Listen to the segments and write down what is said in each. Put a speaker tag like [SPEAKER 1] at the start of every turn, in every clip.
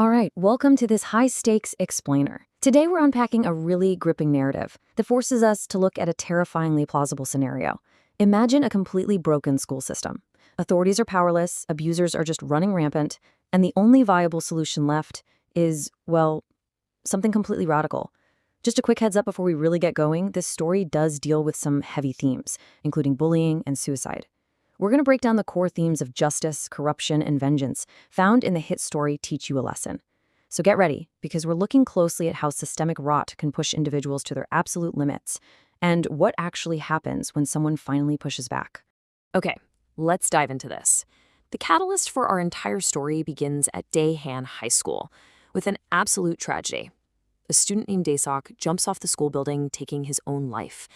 [SPEAKER 1] All right, welcome to this high stakes explainer. Today we're unpacking a really gripping narrative that forces us to look at a terrifyingly plausible scenario. Imagine a completely broken school system. Authorities are powerless, abusers are just running rampant, and the only viable solution left is, well, something completely radical. Just a quick heads up before we really get going, this story does deal with some heavy themes, including bullying and suicide. We're going to break down the core themes of justice, corruption, and vengeance found in the hit story Teach You a Lesson. So get ready, because we're looking closely at how systemic rot can push individuals to their absolute limits, and what actually happens when someone finally pushes back.
[SPEAKER 2] Okay, let's dive into this. The catalyst for our entire story begins at Daehan High School with an absolute tragedy. A student named Daesok jumps off the school building, taking his own life.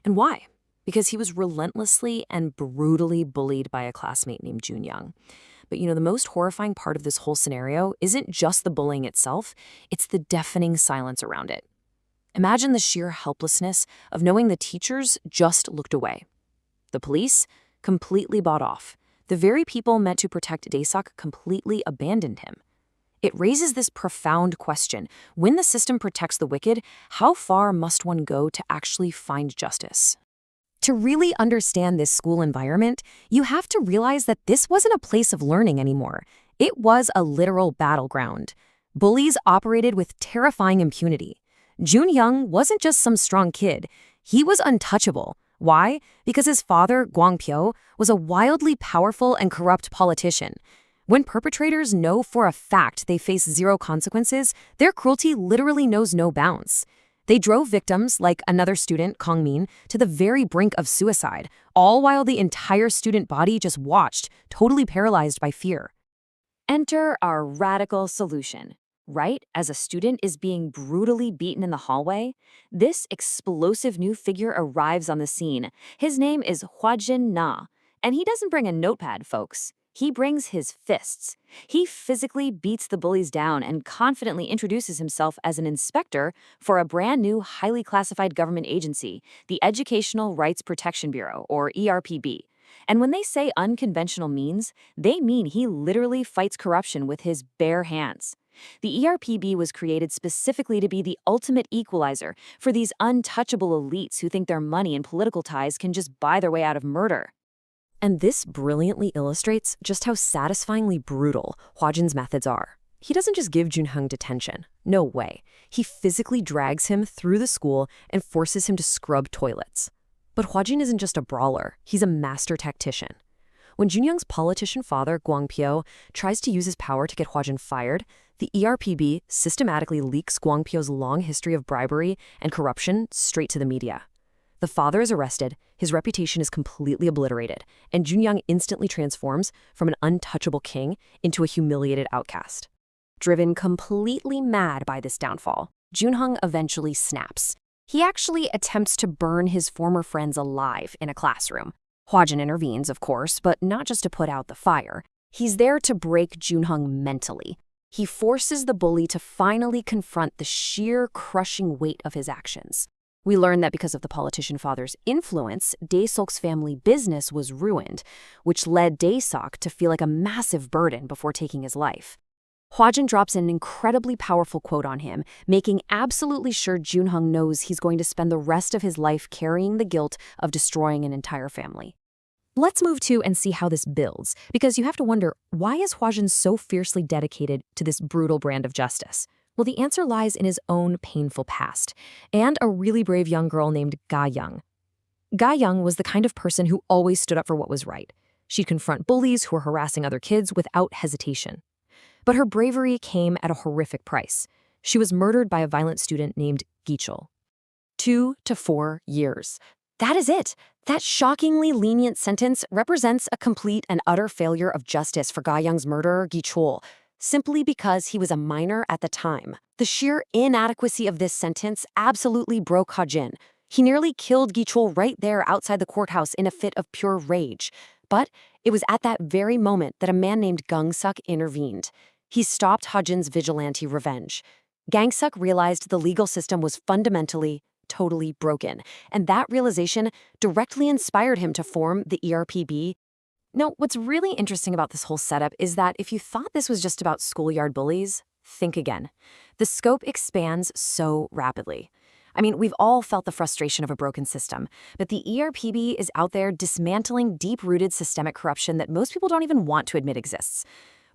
[SPEAKER 2] And why? Because he was relentlessly and brutally bullied by a classmate named Junyoung. But the most horrifying part of this whole scenario isn't just the bullying itself, it's the deafening silence around it. Imagine the sheer helplessness of knowing the teachers just looked away. The police completely bought off. The very people meant to protect Daesok completely abandoned him. It raises this profound question. When the system protects the wicked, how far must one go to actually find justice? To really understand this school environment, you have to realize that this wasn't a place of learning anymore. It was a literal battleground. Bullies operated with terrifying impunity. Junyoung wasn't just some strong kid. He was untouchable. Why? Because his father, Gwangpyo, was a wildly powerful and corrupt politician. When perpetrators know for a fact they face zero consequences, their cruelty literally knows no bounds. They drove victims, like another student, Kongmin, to the very brink of suicide, all while the entire student body just watched, totally paralyzed by fear.
[SPEAKER 1] Enter our radical solution. Right as a student is being brutally beaten in the hallway, this explosive new figure arrives on the scene. His name is Hwajin Na, and he doesn't bring a notepad, folks. He brings his fists. He physically beats the bullies down and confidently introduces himself as an inspector for a brand new, highly classified government agency, the Educational Rights Protection Bureau, or ERPB. And when they say unconventional means, they mean he literally fights corruption with his bare hands. The ERPB was created specifically to be the ultimate equalizer for these untouchable elites who think their money and political ties can just buy their way out of murder.
[SPEAKER 2] And this brilliantly illustrates just how satisfyingly brutal Hwajin's methods are. He doesn't just give Junyoung detention. No way. He physically drags him through the school and forces him to scrub toilets. But Hwajin isn't just a brawler. He's a master tactician. When Junyoung's politician father, Gwangpyo, tries to use his power to get Hwajin fired, the ERPB systematically leaks Gwangpyo's long history of bribery and corruption straight to the media. The father is arrested, his reputation is completely obliterated, and Junyoung instantly transforms from an untouchable king into a humiliated outcast. Driven completely mad by this downfall, Junyoung eventually snaps. He actually attempts to burn his former friends alive in a classroom. Hwajin intervenes, of course, but not just to put out the fire. He's there to break Junyoung mentally. He forces the bully to finally confront the sheer crushing weight of his actions. We learn that because of the politician father's influence, Daesok's family business was ruined, which led Daesok to feel like a massive burden before taking his life. Hwajin drops an incredibly powerful quote on him, making absolutely sure Junyoung knows he's going to spend the rest of his life carrying the guilt of destroying an entire family. Let's move to and see how this builds, because you have to wonder, why is Hwajin so fiercely dedicated to this brutal brand of justice? Well, the answer lies in his own painful past, and a really brave young girl named Ga-young. Ga-young was the kind of person who always stood up for what was right. She'd confront bullies who were harassing other kids without hesitation. But her bravery came at a horrific price. She was murdered by a violent student named Gichul. 2 to 4 years. That is it. That shockingly lenient sentence represents a complete and utter failure of justice for Ga-young's murderer, Gichul, simply because he was a minor at the time. The sheer inadequacy of this sentence absolutely broke Hwajin. He nearly killed Gichul right there outside the courthouse in a fit of pure rage. But it was at that very moment that a man named Gangsuk intervened. He stopped Hwajin's vigilante revenge. Gangsuk realized the legal system was fundamentally, totally broken, and that realization directly inspired him to form the ERPB. Now, what's really interesting about this whole setup is that if you thought this was just about schoolyard bullies, think again. The scope expands so rapidly. I mean, we've all felt the frustration of a broken system, but the ERPB is out there dismantling deep-rooted systemic corruption that most people don't even want to admit exists.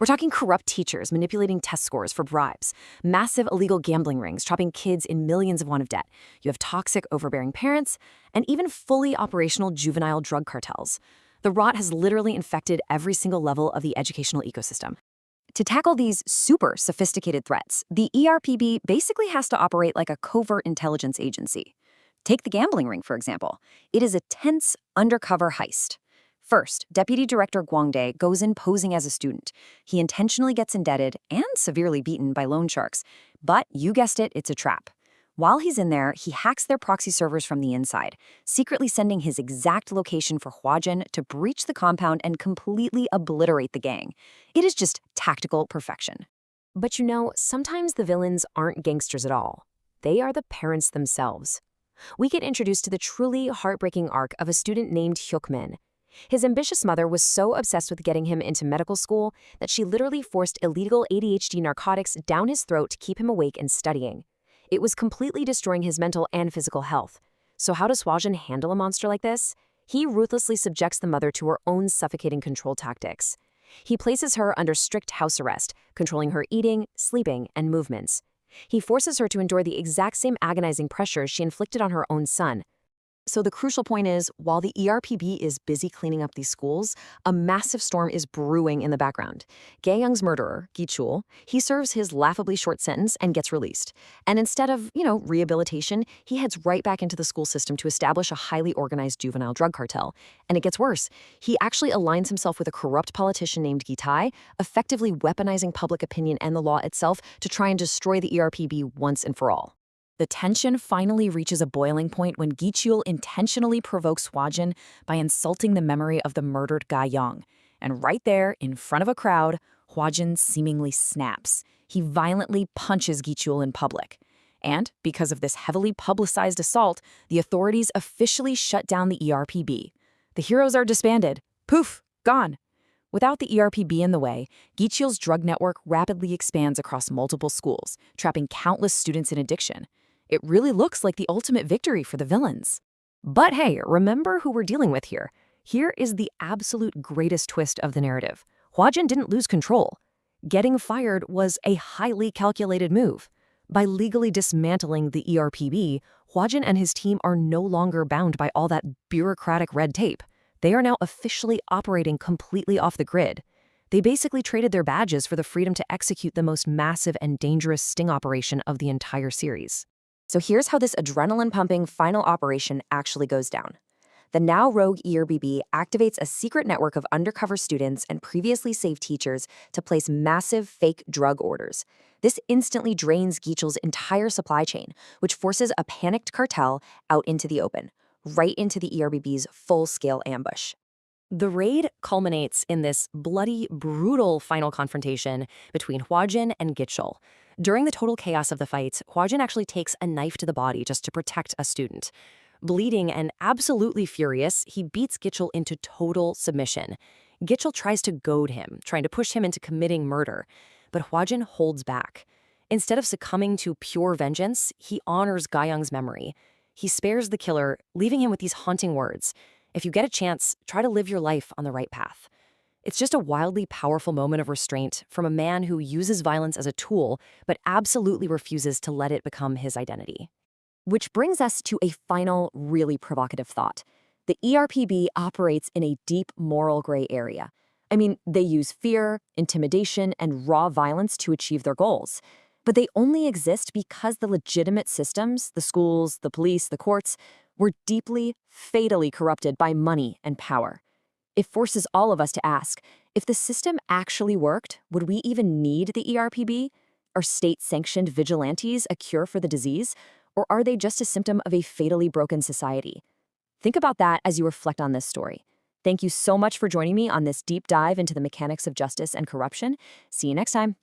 [SPEAKER 2] We're talking corrupt teachers manipulating test scores for bribes, massive illegal gambling rings trapping kids in millions of won of debt. You have toxic, overbearing parents, and even fully operational juvenile drug cartels. The rot has literally infected every single level of the educational ecosystem. To tackle these super sophisticated threats, the ERPB basically has to operate like a covert intelligence agency. Take the gambling ring, for example. It is a tense, undercover heist. First, Deputy Director Guangde goes in posing as a student. He intentionally gets indebted and severely beaten by loan sharks. But you guessed it, it's a trap. While he's in there, he hacks their proxy servers from the inside, secretly sending his exact location for Huajin to breach the compound and completely obliterate the gang. It is just tactical perfection. But you know, sometimes the villains aren't gangsters at all. They are the parents themselves. We get introduced to the truly heartbreaking arc of a student named Hyukmin. His ambitious mother was so obsessed with getting him into medical school that she literally forced illegal ADHD narcotics down his throat to keep him awake and studying. It was completely destroying his mental and physical health. So how does Huajin handle a monster like this? He ruthlessly subjects the mother to her own suffocating control tactics. He places her under strict house arrest, controlling her eating, sleeping, and movements. He forces her to endure the exact same agonizing pressures she inflicted on her own son. So the crucial point is, while the ERPB is busy cleaning up these schools, a massive storm is brewing in the background. Gae Young's murderer, Gi Chul, he serves his laughably short sentence and gets released. And instead of, rehabilitation, he heads right back into the school system to establish a highly organized juvenile drug cartel. And it gets worse. He actually aligns himself with a corrupt politician named Gi Tai, effectively weaponizing public opinion and the law itself to try and destroy the ERPB once and for all.
[SPEAKER 1] The tension finally reaches a boiling point when Gi Chul intentionally provokes Huajin by insulting the memory of the murdered Gae Young. And right there, in front of a crowd, Huajin seemingly snaps. He violently punches Gi Chul in public. And because of this heavily publicized assault, the authorities officially shut down the ERPB. The heroes are disbanded. Poof, gone. Without the ERPB in the way, Gi Chul's drug network rapidly expands across multiple schools, trapping countless students in addiction. It really looks like the ultimate victory for the villains.
[SPEAKER 2] But hey, remember who we're dealing with here. Here is the absolute greatest twist of the narrative. Huajin didn't lose control. Getting fired was a highly calculated move. By legally dismantling the ERPB, Huajin and his team are no longer bound by all that bureaucratic red tape. They are now officially operating completely off the grid. They basically traded their badges for the freedom to execute the most massive and dangerous sting operation of the entire series.
[SPEAKER 1] So here's how this adrenaline-pumping final operation actually goes down. The now rogue ERBB activates a secret network of undercover students and previously saved teachers to place massive fake drug orders. This instantly drains Gi Chul's entire supply chain, which forces a panicked cartel out into the open, right into the ERBB's full-scale ambush.
[SPEAKER 2] The raid culminates in this bloody, brutal final confrontation between Huajin and Gi Chul. During the total chaos of the fight, Huajin actually takes a knife to the body just to protect a student. Bleeding and absolutely furious, he beats Gi Chul into total submission. Gi Chul tries to goad him, trying to push him into committing murder, but Huajin holds back. Instead of succumbing to pure vengeance, he honors Gae Young's memory. He spares the killer, leaving him with these haunting words: "If you get a chance, try to live your life on the right path." It's just a wildly powerful moment of restraint from a man who uses violence as a tool, but absolutely refuses to let it become his identity.
[SPEAKER 1] Which brings us to a final, really provocative thought. The ERPB operates in a deep moral gray area. I mean, they use fear, intimidation, and raw violence to achieve their goals. But they only exist because the legitimate systems, the schools, the police, the courts, were deeply, fatally corrupted by money and power. It forces all of us to ask, if the system actually worked, would we even need the ERPB? Are state-sanctioned vigilantes a cure for the disease? Or are they just a symptom of a fatally broken society? Think about that as you reflect on this story. Thank you so much for joining me on this deep dive into the mechanics of justice and corruption. See you next time.